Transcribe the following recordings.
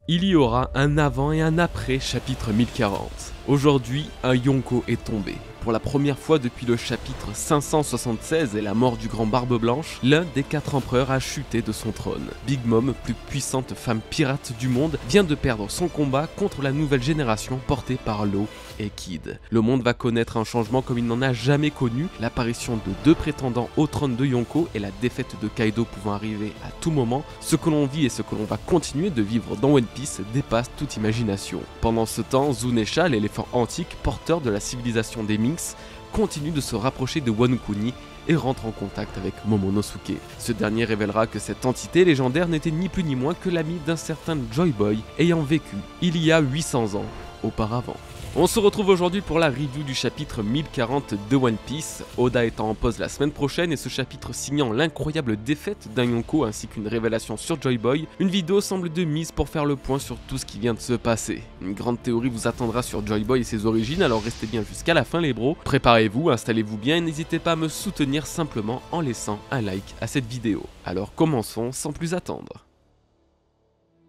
Il y aura un avant et un après chapitre 1040. Aujourd'hui, un Yonko est tombé. Pour la première fois depuis le chapitre 576 et la mort du grand Barbe Blanche, l'un des 4 empereurs a chuté de son trône. Big Mom, plus puissante femme pirate du monde, vient de perdre son combat contre la nouvelle génération portée par Law et Kid. Le monde va connaître un changement comme il n'en a jamais connu, l'apparition de 2 prétendants au trône de Yonko et la défaite de Kaido pouvant arriver à tout moment. Ce que l'on vit et ce que l'on va continuer de vivre dans One Piece dépasse toute imagination. Pendant ce temps, Zunesha, l'éléphant antique porteur de la civilisation des Minks, continue de se rapprocher de Wano Kuni et rentre en contact avec Momonosuke. Ce dernier révélera que cette entité légendaire n'était ni plus ni moins que l'ami d'un certain Joy Boy ayant vécu il y a 800 ans auparavant. On se retrouve aujourd'hui pour la review du chapitre 1040 de One Piece, Oda étant en pause la semaine prochaine et ce chapitre signant l'incroyable défaite d'un Yonko ainsi qu'une révélation sur Joy Boy. Une vidéo semble de mise pour faire le point sur tout ce qui vient de se passer. Une grande théorie vous attendra sur Joy Boy et ses origines, alors restez bien jusqu'à la fin les bros. Préparez-vous, installez-vous bien et n'hésitez pas à me soutenir simplement en laissant un like à cette vidéo. Alors commençons sans plus attendre.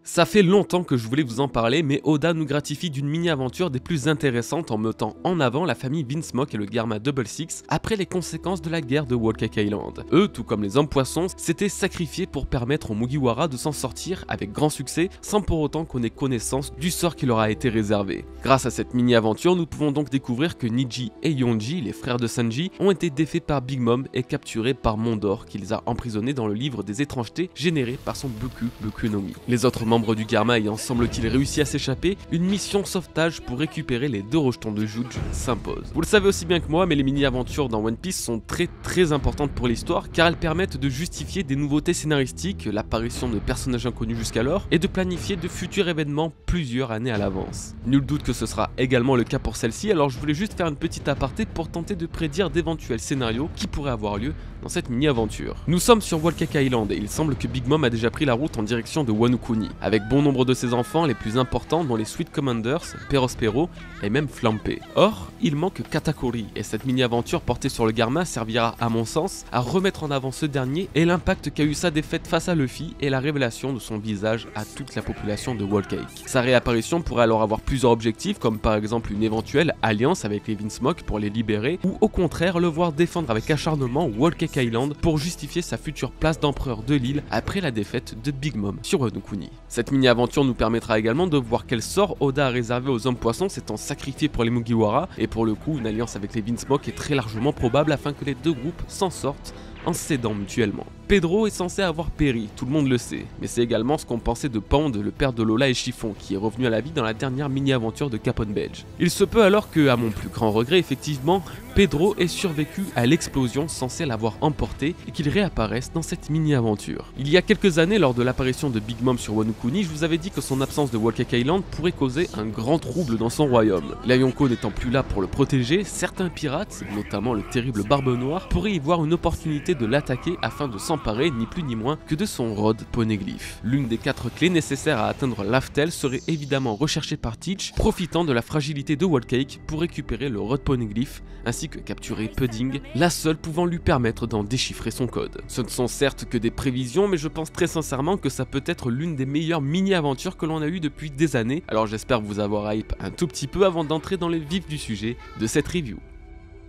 Ça fait longtemps que je voulais vous en parler, mais Oda nous gratifie d'une mini-aventure des plus intéressantes en mettant en avant la famille Vinsmoke et le Garma Double Six après les conséquences de la guerre de Whole Cake Island. Eux, tout comme les hommes poissons, s'étaient sacrifiés pour permettre aux Mugiwara de s'en sortir avec grand succès, sans pour autant qu'on ait connaissance du sort qui leur a été réservé. Grâce à cette mini-aventure, nous pouvons donc découvrir que Niji et Yonji, les frères de Sanji, ont été défaits par Big Mom et capturés par Mondor, qui les a emprisonnés dans le livre des étrangetés généré par son Boku no Mi. Les autres membres du Garma ayant semble-t-il réussi à s'échapper, une mission sauvetage pour récupérer les 2 rejetons de Juge s'impose. Vous le savez aussi bien que moi, mais les mini-aventures dans One Piece sont très importantes pour l'histoire car elles permettent de justifier des nouveautés scénaristiques, l'apparition de personnages inconnus jusqu'alors et de planifier de futurs événements plusieurs années à l'avance. Nul doute que ce sera également le cas pour celle-ci, alors je voulais juste faire une petite aparté pour tenter de prédire d'éventuels scénarios qui pourraient avoir lieu dans cette mini-aventure. Nous sommes sur Whole Cake Island et il semble que Big Mom a déjà pris la route en direction de Wano Kuni, avec bon nombre de ses enfants, les plus importants dont les Sweet Commanders, Perospero et même Flampé. Or, il manque Katakuri et cette mini-aventure portée sur le Garma servira à mon sens à remettre en avant ce dernier et l'impact qu'a eu sa défaite face à Luffy et la révélation de son visage à toute la population de Whole Cake. Sa réapparition pourrait alors avoir plusieurs objectifs comme par exemple une éventuelle alliance avec les Vinsmoke pour les libérer ou au contraire le voir défendre avec acharnement Whole Cake Island pour justifier sa future place d'empereur de l'île après la défaite de Big Mom sur Wano Kuni. Cette mini-aventure nous permettra également de voir quel sort Oda a réservé aux hommes poissons s'étant sacrifiés pour les Mugiwara et pour le coup une alliance avec les Vinsmoke est très largement probable afin que les 2 groupes s'en sortent en s'aidant mutuellement. Pedro est censé avoir péri, tout le monde le sait, mais c'est également ce qu'ont pensé de Pond, le père de Lola et Chiffon, qui est revenu à la vie dans la dernière mini-aventure de Capone Belge. Il se peut alors que, à mon plus grand regret effectivement, Pedro ait survécu à l'explosion censée l'avoir emporté et qu'il réapparaisse dans cette mini-aventure. Il y a quelques années, lors de l'apparition de Big Mom sur Wano Kuni, je vous avais dit que son absence de Whole Cake Island pourrait causer un grand trouble dans son royaume. La Yonko n'étant plus là pour le protéger, certains pirates, notamment le terrible Barbe Noire, pourraient y voir une opportunité de l'attaquer afin de s'emparer ni plus ni moins que de son Rod Poneglyph. L'une des 4 clés nécessaires à atteindre l'Aftel serait évidemment recherchée par Teach, profitant de la fragilité de Whole Cake pour récupérer le Rod Poneglyph ainsi que capturer Pudding, la seule pouvant lui permettre d'en déchiffrer son code. Ce ne sont certes que des prévisions, mais je pense très sincèrement que ça peut être l'une des meilleures mini-aventures que l'on a eues depuis des années, alors j'espère vous avoir hype un tout petit peu avant d'entrer dans le vif du sujet de cette review.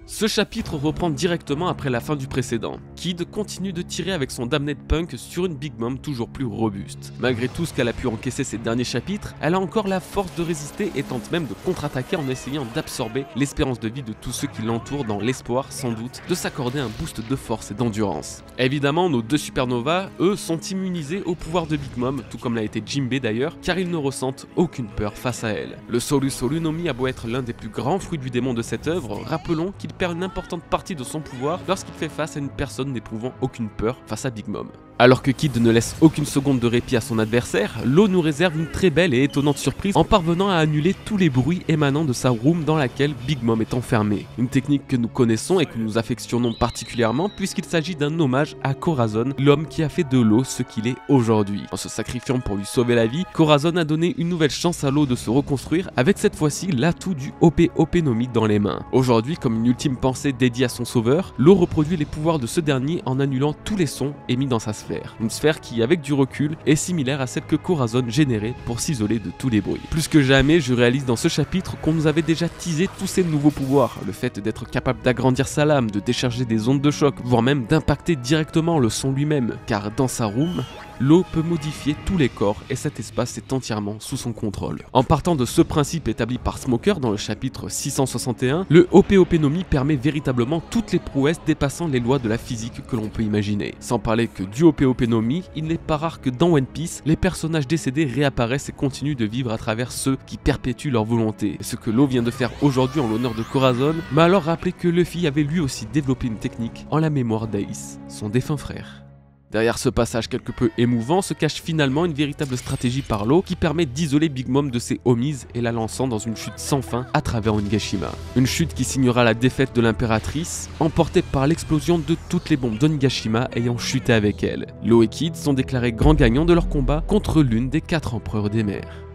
Ce chapitre reprend directement après la fin du précédent. Kid continue de tirer avec son Damned Punk sur une Big Mom toujours plus robuste. Malgré tout ce qu'elle a pu encaisser ces derniers chapitres, elle a encore la force de résister et tente même de contre-attaquer en essayant d'absorber l'espérance de vie de tous ceux qui l'entourent dans l'espoir, sans doute, de s'accorder un boost de force et d'endurance. Évidemment, nos 2 supernovas, eux, sont immunisés au pouvoir de Big Mom, tout comme l'a été Jinbei d'ailleurs, car ils ne ressentent aucune peur face à elle. Le Soru Soru no Mi a beau être l'un des plus grands fruits du démon de cette œuvre, rappelons qu'il perd une importante partie de son pouvoir lorsqu'il fait face à une personne n'éprouvant aucune peur face à Big Mom. Alors que Kid ne laisse aucune seconde de répit à son adversaire, Law nous réserve une très belle et étonnante surprise en parvenant à annuler tous les bruits émanant de sa room dans laquelle Big Mom est enfermée. Une technique que nous connaissons et que nous affectionnons particulièrement puisqu'il s'agit d'un hommage à Corazon, l'homme qui a fait de Law ce qu'il est aujourd'hui. En se sacrifiant pour lui sauver la vie, Corazon a donné une nouvelle chance à Law de se reconstruire avec cette fois-ci l'atout du OP no Mi dans les mains. Aujourd'hui, comme une ultime pensée dédiée à son sauveur, Law reproduit les pouvoirs de ce dernier en annulant tous les sons émis dans sa sphère sphère. Une sphère qui, avec du recul, est similaire à celle que Corazon générait pour s'isoler de tous les bruits. Plus que jamais, je réalise dans ce chapitre qu'on nous avait déjà teasé tous ces nouveaux pouvoirs, le fait d'être capable d'agrandir sa lame, de décharger des ondes de choc, voire même d'impacter directement le son lui-même, car dans sa room, l'eau peut modifier tous les corps et cet espace est entièrement sous son contrôle. En partant de ce principe établi par Smoker dans le chapitre 661, le OP Nomi permet véritablement toutes les prouesses dépassant les lois de la physique que l'on peut imaginer. Sans parler que du OP Nomi, il n'est pas rare que dans One Piece, les personnages décédés réapparaissent et continuent de vivre à travers ceux qui perpétuent leur volonté. Ce que Law vient de faire aujourd'hui en l'honneur de Corazon m'a alors rappelé que Luffy avait lui aussi développé une technique en la mémoire d'Ace, son défunt frère. Derrière ce passage quelque peu émouvant se cache finalement une véritable stratégie par Law qui permet d'isoler Big Mom de ses homies et la lançant dans une chute sans fin à travers Onigashima. Une chute qui signera la défaite de l'impératrice, emportée par l'explosion de toutes les bombes d'Onigashima ayant chuté avec elle. Law et Kid sont déclarés grands gagnants de leur combat contre l'une des 4 empereurs des mers.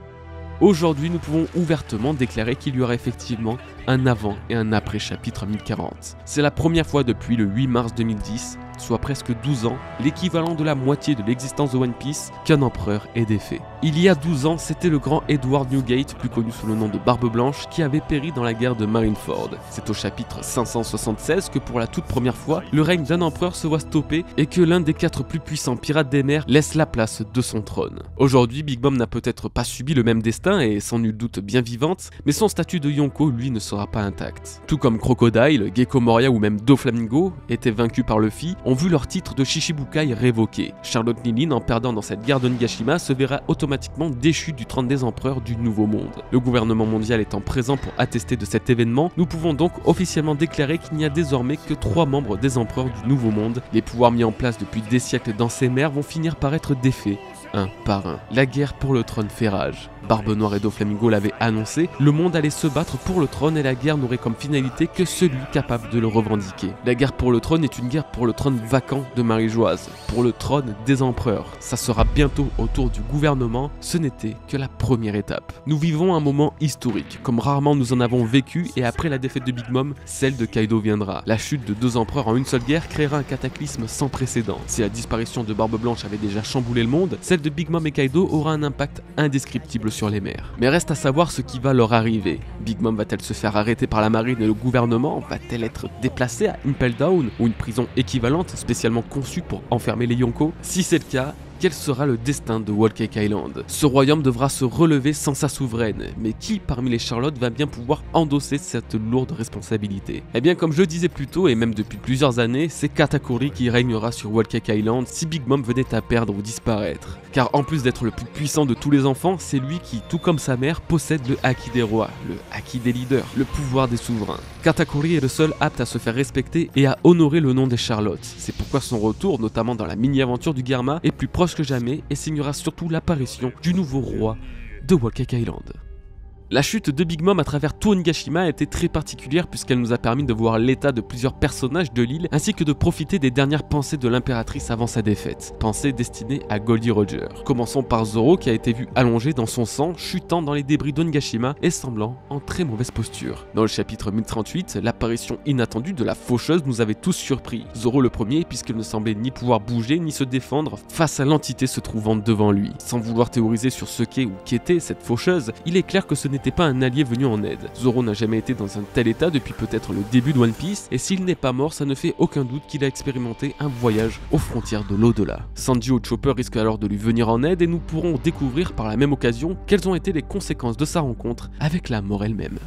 Aujourd'hui, nous pouvons ouvertement déclarer qu'il y aura effectivement un avant et un après chapitre 1040. C'est la première fois depuis le 8 mars 2010, soit presque 12 ans, l'équivalent de la moitié de l'existence de One Piece, qu'un empereur est défait. Il y a 12 ans, c'était le grand Edward Newgate, plus connu sous le nom de Barbe Blanche, qui avait péri dans la guerre de Marineford. C'est au chapitre 576 que pour la toute première fois, le règne d'un empereur se voit stoppé et que l'un des 4 plus puissants pirates des mers laisse la place de son trône. Aujourd'hui, Big Mom n'a peut-être pas subi le même destin et sans nul doute bien vivante, mais son statut de Yonko, lui, ne sera pas intact. Tout comme Crocodile, Gecko Moria ou même Doflamingo étaient vaincus par Luffy, ont vu leur titre de Shichibukai révoqué. Charlotte Nilin, en perdant dans cette guerre d'Onigashima, se verra automatiquement déchue du trône des empereurs du Nouveau Monde. Le gouvernement mondial étant présent pour attester de cet événement, nous pouvons donc officiellement déclarer qu'il n'y a désormais que 3 membres des empereurs du Nouveau Monde. Les pouvoirs mis en place depuis des siècles dans ces mers vont finir par être défaits, un par un. La guerre pour le trône fait rage. Barbe Noire et Doflamingo l'avaient annoncé, le monde allait se battre pour le trône et la guerre n'aurait comme finalité que celui capable de le revendiquer. La guerre pour le trône est une guerre pour le trône vacant de Marie-Joise, pour le trône des empereurs. Ça sera bientôt au tour du gouvernement, ce n'était que la première étape. Nous vivons un moment historique, comme rarement nous en avons vécu et après la défaite de Big Mom, celle de Kaido viendra. La chute de 2 empereurs en une seule guerre créera un cataclysme sans précédent. Si la disparition de Barbe Blanche avait déjà chamboulé le monde, celle de Big Mom et Kaido aura un impact indescriptible sur les mers. Mais reste à savoir ce qui va leur arriver. Big Mom va-t-elle se faire arrêter par la marine et le gouvernement? Va-t-elle être déplacée à Impel Down ou une prison équivalente spécialement conçue pour enfermer les Yonko? Si c'est le cas, quel sera le destin de Whole Cake Island? Ce royaume devra se relever sans sa souveraine, mais qui parmi les Charlotte va bien pouvoir endosser cette lourde responsabilité? Eh bien comme je disais plus tôt et même depuis plusieurs années, c'est Katakuri qui régnera sur Whole Cake Island si Big Mom venait à perdre ou disparaître. Car en plus d'être le plus puissant de tous les enfants, c'est lui qui, tout comme sa mère, possède le Haki des rois, le Haki des leaders, le pouvoir des souverains. Katakuri est le seul apte à se faire respecter et à honorer le nom des Charlotte. C'est pourquoi son retour, notamment dans la mini-aventure du Garma, est plus proche que jamais et signera surtout l'apparition du nouveau roi de Whole Cake Island. La chute de Big Mom à travers tout Onigashima a été très particulière puisqu'elle nous a permis de voir l'état de plusieurs personnages de l'île ainsi que de profiter des dernières pensées de l'impératrice avant sa défaite. Pensées destinées à Goldie Roger. Commençons par Zoro qui a été vu allongé dans son sang, chutant dans les débris d'Onigashima et semblant en très mauvaise posture. Dans le chapitre 1038, l'apparition inattendue de la faucheuse nous avait tous surpris. Zoro le premier puisqu'il ne semblait ni pouvoir bouger ni se défendre face à l'entité se trouvant devant lui. Sans vouloir théoriser sur ce qu'est ou qu'était cette faucheuse, il est clair que ce n'était pas un allié venu en aide. Zoro n'a jamais été dans un tel état depuis peut-être le début de One Piece, et s'il n'est pas mort, ça ne fait aucun doute qu'il a expérimenté un voyage aux frontières de l'au-delà. Sanji ou Chopper risquent alors de lui venir en aide et nous pourrons découvrir par la même occasion quelles ont été les conséquences de sa rencontre avec la mort elle-même.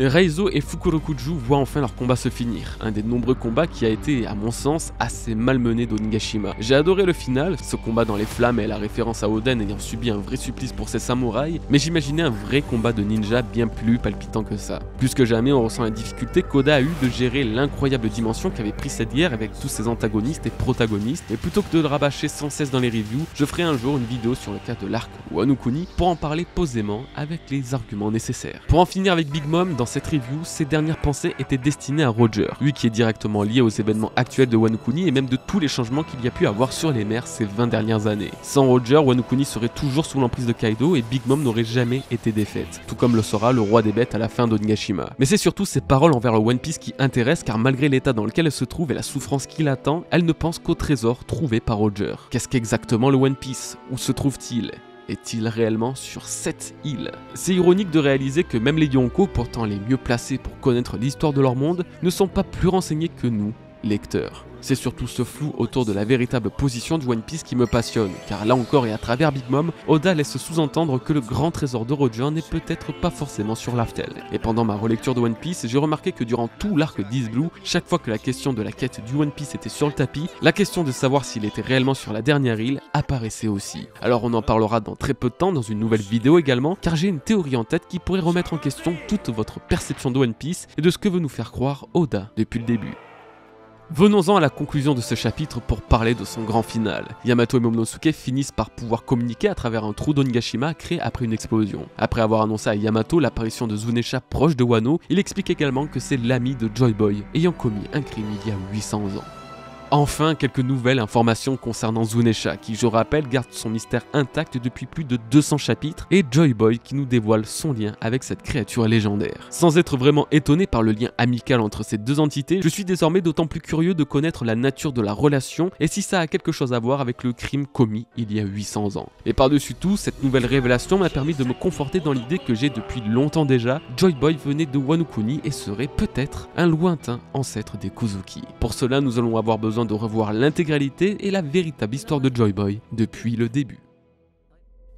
Reizo et Fukurokuju voient enfin leur combat se finir, un des nombreux combats qui a été, à mon sens, assez malmené d'Onigashima. J'ai adoré le final, ce combat dans les flammes et la référence à Oden ayant subi un vrai supplice pour ses samouraïs, mais j'imaginais un vrai combat de ninja bien plus palpitant que ça. Plus que jamais, on ressent la difficulté qu'Oda a eu de gérer l'incroyable dimension qu'avait pris cette guerre avec tous ses antagonistes et protagonistes, et plutôt que de le rabâcher sans cesse dans les reviews, je ferai un jour une vidéo sur le cas de l'arc Wano Kuni pour en parler posément avec les arguments nécessaires. Pour en finir avec Big Mom, dans cette review, ses dernières pensées étaient destinées à Roger, lui qui est directement lié aux événements actuels de Wano Kuni et même de tous les changements qu'il y a pu avoir sur les mers ces 20 dernières années. Sans Roger, Wano Kuni serait toujours sous l'emprise de Kaido et Big Mom n'aurait jamais été défaite, tout comme le sera le roi des bêtes à la fin d'Onigashima. Mais c'est surtout ses paroles envers le One Piece qui intéressent, car malgré l'état dans lequel elle se trouve et la souffrance qui l'attend, elle ne pense qu'au trésor trouvé par Roger. Qu'est-ce qu'exactement le One Piece? Où se trouve-t-il? Est-il réellement sur cette île? C'est ironique de réaliser que même les Yonko, pourtant les mieux placés pour connaître l'histoire de leur monde, ne sont pas plus renseignés que nous, lecteurs. C'est surtout ce flou autour de la véritable position du One Piece qui me passionne, car là encore et à travers Big Mom, Oda laisse sous-entendre que le grand trésor de Roger n'est peut-être pas forcément sur Laftel. Et pendant ma relecture de One Piece, j'ai remarqué que durant tout l'arc d'East Blue, chaque fois que la question de la quête du One Piece était sur le tapis, la question de savoir s'il était réellement sur la dernière île apparaissait aussi. Alors on en parlera dans très peu de temps dans une nouvelle vidéo également, car j'ai une théorie en tête qui pourrait remettre en question toute votre perception de One Piece et de ce que veut nous faire croire Oda depuis le début. Venons-en à la conclusion de ce chapitre pour parler de son grand final. Yamato et Momonosuke finissent par pouvoir communiquer à travers un trou d'Onigashima créé après une explosion. Après avoir annoncé à Yamato l'apparition de Zunesha proche de Wano, il explique également que c'est l'ami de Joy Boy ayant commis un crime il y a 800 ans. Enfin, quelques nouvelles informations concernant Zunesha, qui je rappelle garde son mystère intact depuis plus de 200 chapitres, et Joy Boy qui nous dévoile son lien avec cette créature légendaire. Sans être vraiment étonné par le lien amical entre ces deux entités, je suis désormais d'autant plus curieux de connaître la nature de la relation et si ça a quelque chose à voir avec le crime commis il y a 800 ans. Et par-dessus tout, cette nouvelle révélation m'a permis de me conforter dans l'idée que j'ai depuis longtemps déjà, Joy Boy venait de Wano Kuni et serait peut-être un lointain ancêtre des Kozuki. Pour cela, nous allons avoir besoin de revoir l'intégralité et la véritable histoire de Joy Boy depuis le début.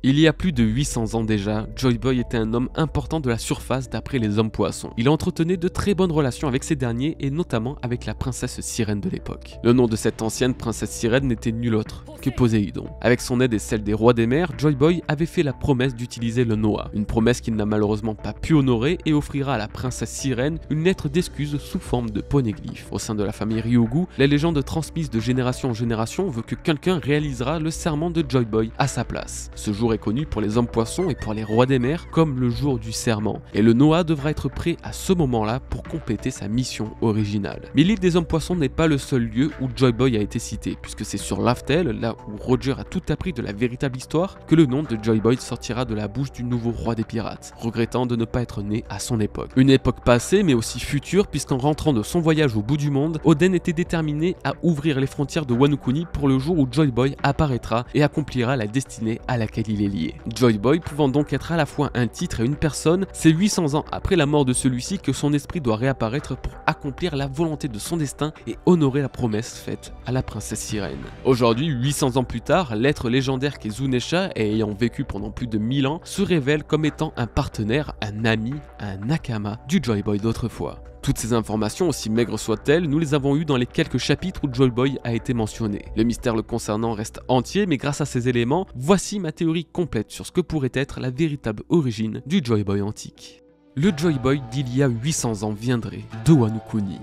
Il y a plus de 800 ans déjà, Joy Boy était un homme important de la surface d'après les hommes poissons. Il entretenait de très bonnes relations avec ces derniers et notamment avec la princesse sirène de l'époque. Le nom de cette ancienne princesse sirène n'était nul autre que Poséidon. Avec son aide et celle des rois des mers, Joy Boy avait fait la promesse d'utiliser le Noah, une promesse qu'il n'a malheureusement pas pu honorer et offrira à la princesse sirène une lettre d'excuse sous forme de poneglyphe. Au sein de la famille Ryugu, la légende transmise de génération en génération veut que quelqu'un réalisera le serment de Joy Boy à sa place. Ce jour est connu pour les hommes poissons et pour les rois des mers comme le jour du serment, et le Noah devra être prêt à ce moment-là pour compléter sa mission originale. Mais l'île des hommes poissons n'est pas le seul lieu où Joy Boy a été cité, puisque c'est sur Laftel, là où Roger a tout appris de la véritable histoire, que le nom de Joy Boy sortira de la bouche du nouveau roi des pirates, regrettant de ne pas être né à son époque. Une époque passée mais aussi future, puisqu'en rentrant de son voyage au bout du monde, Oden était déterminé à ouvrir les frontières de Wano Kuni pour le jour où Joy Boy apparaîtra et accomplira la destinée à laquelle il est lié. Joy Boy pouvant donc être à la fois un titre et une personne, c'est 800 ans après la mort de celui-ci que son esprit doit réapparaître pour accomplir la volonté de son destin et honorer la promesse faite à la princesse sirène. Aujourd'hui, 800 ans plus tard, l'être légendaire qu'est Zunesha, et ayant vécu pendant plus de 1000 ans, se révèle comme étant un partenaire, un ami, un nakama du Joy Boy d'autrefois. Toutes ces informations, aussi maigres soient-elles, nous les avons eues dans les quelques chapitres où Joy Boy a été mentionné. Le mystère le concernant reste entier, mais grâce à ces éléments, voici ma théorie complète sur ce que pourrait être la véritable origine du Joy Boy antique. Le Joy Boy d'il y a 800 ans viendrait de Wano Kuni.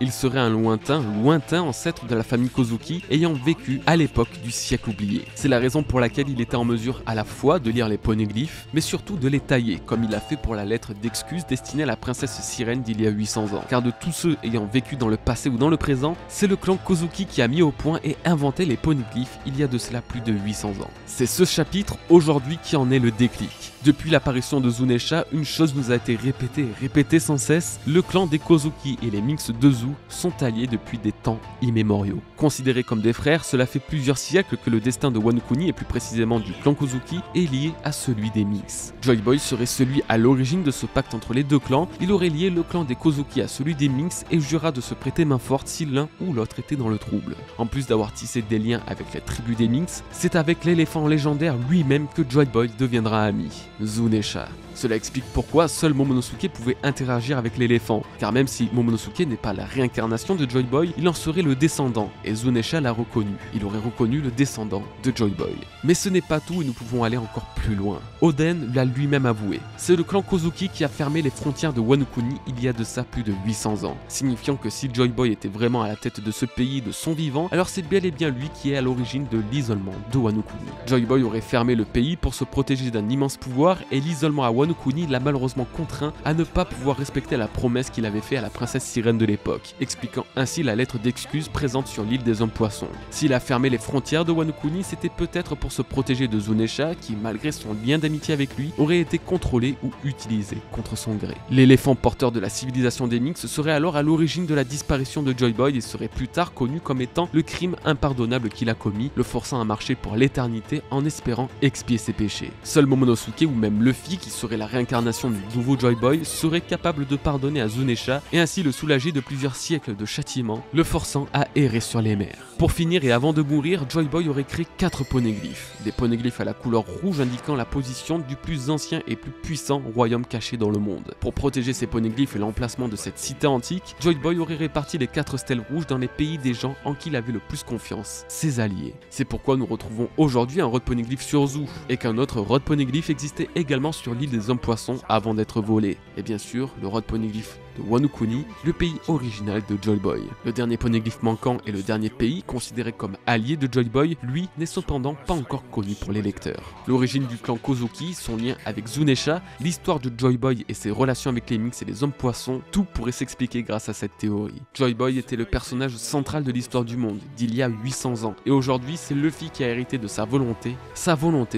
Il serait un lointain ancêtre de la famille Kozuki ayant vécu à l'époque du siècle oublié. C'est la raison pour laquelle il était en mesure à la fois de lire les poneglyphes, mais surtout de les tailler, comme il l'a fait pour la lettre d'excuse destinée à la princesse sirène d'il y a 800 ans. Car de tous ceux ayant vécu dans le passé ou dans le présent, c'est le clan Kozuki qui a mis au point et inventé les poneglyphes il y a de cela plus de 800 ans. C'est ce chapitre aujourd'hui qui en est le déclic. Depuis l'apparition de Zunesha, une chose nous a été répétée sans cesse, le clan des Kozuki et les Minx de Zu sont alliés depuis des temps immémoriaux. Considérés comme des frères, cela fait plusieurs siècles que le destin de Wano Kuni, et plus précisément du clan Kozuki, est lié à celui des Minx. Joy Boy serait celui à l'origine de ce pacte entre les deux clans, il aurait lié le clan des Kozuki à celui des Minx et jura de se prêter main forte si l'un ou l'autre était dans le trouble. En plus d'avoir tissé des liens avec la tribu des Minx, c'est avec l'éléphant légendaire lui-même que Joy Boy deviendra ami, Zunesha. Cela explique pourquoi seul Momonosuke pouvait interagir avec l'éléphant, car même si Momonosuke n'est pas la réincarnation de Joy Boy, il en serait le descendant, et Zunesha l'a reconnu. Il aurait reconnu le descendant de Joy Boy. Mais ce n'est pas tout et nous pouvons aller encore plus loin. Oden l'a lui-même avoué. C'est le clan Kozuki qui a fermé les frontières de Wano Kuni il y a de ça plus de 800 ans, signifiant que si Joy Boy était vraiment à la tête de ce pays de son vivant, alors c'est bel et bien lui qui est à l'origine de l'isolement de Wano Kuni. Joy Boy aurait fermé le pays pour se protéger d'un immense pouvoir et l'isolement à Wano Wano Kuni l'a malheureusement contraint à ne pas pouvoir respecter la promesse qu'il avait faite à la princesse sirène de l'époque, expliquant ainsi la lettre d'excuse présente sur l'île des hommes poissons. S'il a fermé les frontières de Wano Kuni, c'était peut-être pour se protéger de Zunesha qui, malgré son lien d'amitié avec lui, aurait été contrôlé ou utilisé contre son gré. L'éléphant porteur de la civilisation des Minks serait alors à l'origine de la disparition de Joy Boy et serait plus tard connu comme étant le crime impardonnable qu'il a commis, le forçant à marcher pour l'éternité en espérant expier ses péchés. Seul Momonosuke ou même Luffy, qui serait la réincarnation du nouveau Joy Boy, serait capable de pardonner à Zunesha et ainsi le soulager de plusieurs siècles de châtiment, le forçant à errer sur les mers. Pour finir et avant de mourir, Joy Boy aurait créé 4 poneglyphes. Des poneglyphes à la couleur rouge indiquant la position du plus ancien et plus puissant royaume caché dans le monde. Pour protéger ces poneglyphes et l'emplacement de cette cité antique, Joy Boy aurait réparti les 4 stèles rouges dans les pays des gens en qui il avait le plus confiance, ses alliés. C'est pourquoi nous retrouvons aujourd'hui un Road Poneglyph sur Zou, et qu'un autre Road Poneglyph existait également sur l'île des hommes poissons avant d'être volé. Et bien sûr, le Road Poneglyph de Wano Kuni, le pays original de Joy Boy. Le dernier poneglyphe manquant et le dernier pays considéré comme allié de Joy Boy, lui, n'est cependant pas encore connu pour les lecteurs. L'origine du clan Kozuki, son lien avec Zunesha, l'histoire de Joy Boy et ses relations avec les Minks et les hommes poissons, tout pourrait s'expliquer grâce à cette théorie. Joy Boy était le personnage central de l'histoire du monde, d'il y a 800 ans, et aujourd'hui c'est Luffy qui a hérité de sa volonté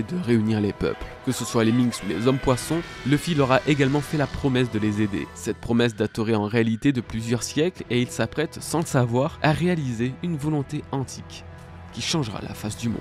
de réunir les peuples. Que ce soit les Minks ou les hommes poissons, Luffy leur a également fait la promesse de les aider. Cette promesse daterait en réalité de plusieurs siècles et il s'apprête, sans le savoir, à réaliser une volonté antique qui changera la face du monde.